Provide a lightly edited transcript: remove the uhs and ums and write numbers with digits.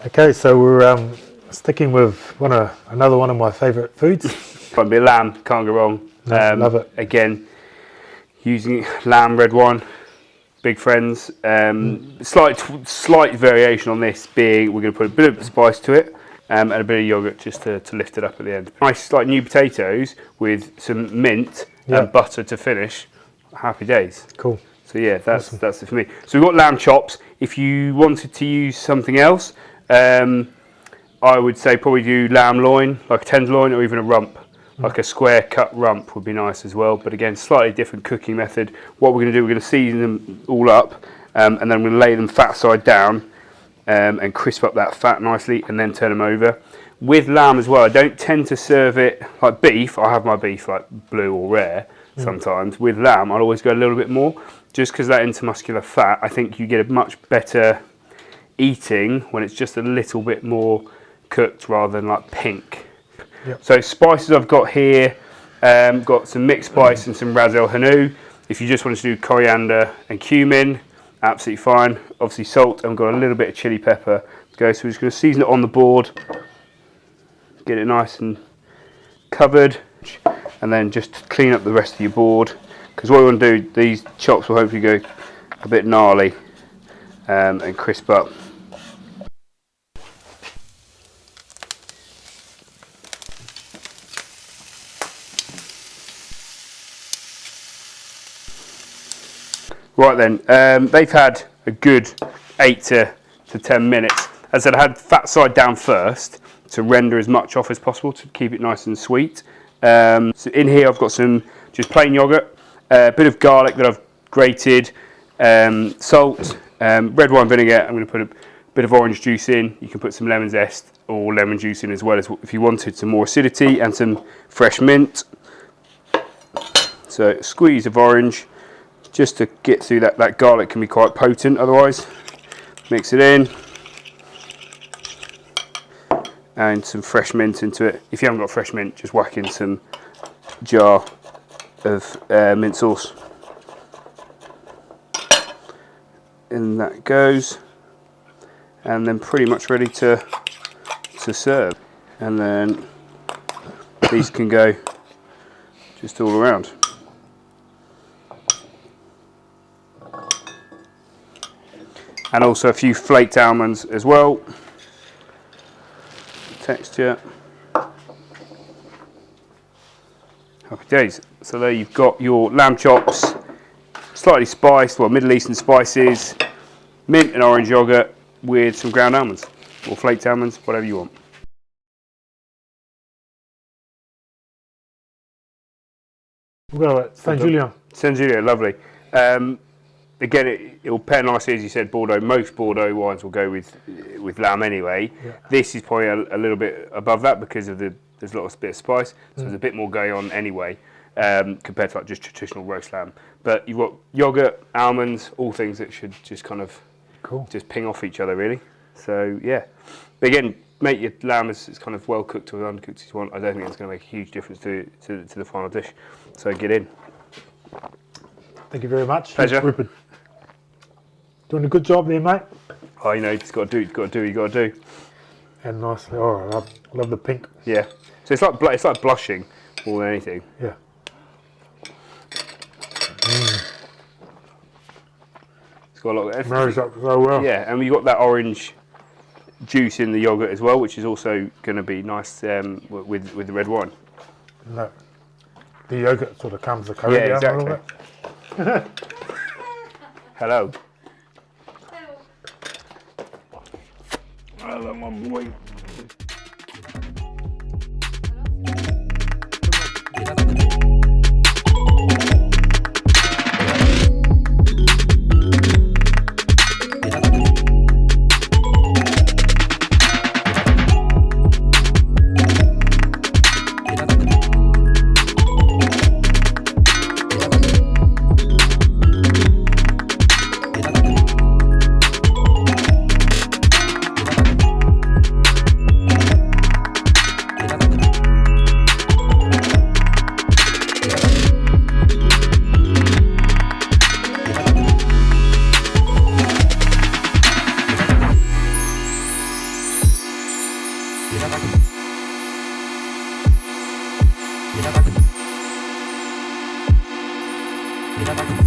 Okay, so we're sticking with another one of my favourite foods. Got a bit of lamb, can't go wrong. Love it. Again, using lamb, red wine, big friends. Slight variation on this being we're going to put a bit of spice to it and a bit of yogurt just to lift it up at the end. Nice, like new potatoes with some mint and butter to finish. Happy days. Cool. So yeah, that's it for me. So we've got lamb chops. If you wanted to use something else, I would say probably do lamb loin, like a tenderloin, or even a rump. Like a square cut rump would be nice as well. But again, slightly different cooking method. What we're going to do, we're going to season them all up, and then we're going to lay them fat side down and crisp up that fat nicely, and then turn them over. With lamb as well, I don't tend to serve it like beef. I have my beef like blue or rare sometimes. With lamb, I'll always go a little bit more, just because that intermuscular fat. I think you get a much better eating when it's just a little bit more cooked rather than like pink. Yep. So spices I've got here, got some mixed spice and some Ras El Hanout. If you just want to do coriander and cumin, absolutely fine. Obviously salt, and we've got a little bit of chili pepper to go. So we're just going to season it on the board, get it nice and covered, and then just clean up the rest of your board. Because what we want to do, these chops will hopefully go a bit gnarly and crisp up. Right then, they've had a good 8 to 10 minutes. As I said, I had fat side down first to render as much off as possible to keep it nice and sweet. So in here I've got some just plain yogurt, a bit of garlic that I've grated, salt, red wine vinegar. I'm going to put a bit of orange juice in. You can put some lemon zest or lemon juice in as well, as if you wanted some more acidity, and some fresh mint. So a squeeze of orange, just to get through that garlic can be quite potent otherwise. Mix it in, and some fresh mint into it. If you haven't got fresh mint, just whack in some jar of mint sauce. In that goes, and then pretty much ready to serve. And then these can go just all around. And also a few flaked almonds as well. Texture. Happy days. So there you've got your lamb chops, slightly spiced, well, Middle Eastern spices, mint and orange yogurt with some ground almonds or flaked almonds, whatever you want. We've got Saint Julien. Saint Julien, lovely. Again, it'll pair nicely, as you said, Bordeaux. Most Bordeaux wines will go with lamb anyway. Yeah. This is probably a little bit above that because of there's a little bit of spice, so there's a bit more going on anyway compared to like just traditional roast lamb. But you've got yogurt, almonds, all things that should just kind of just ping off each other, really. So yeah, but again, make your lamb as kind of well cooked or undercooked as you want. I don't think it's going to make a huge difference to the final dish. So get in. Thank you very much. Pleasure. Rupert. Doing a good job there, mate. Oh, you know, you've got to do what you got to do. And nice. Oh, I love the pink. Yeah. So it's like blushing more than anything. Yeah. It's got a lot of marries up so well. Yeah, and we've got that orange juice in the yogurt as well, which is also going to be nice with the red wine. No. The yogurt sort of comes the curry down exactly. a little bit. Hello. I love my boy. いただくと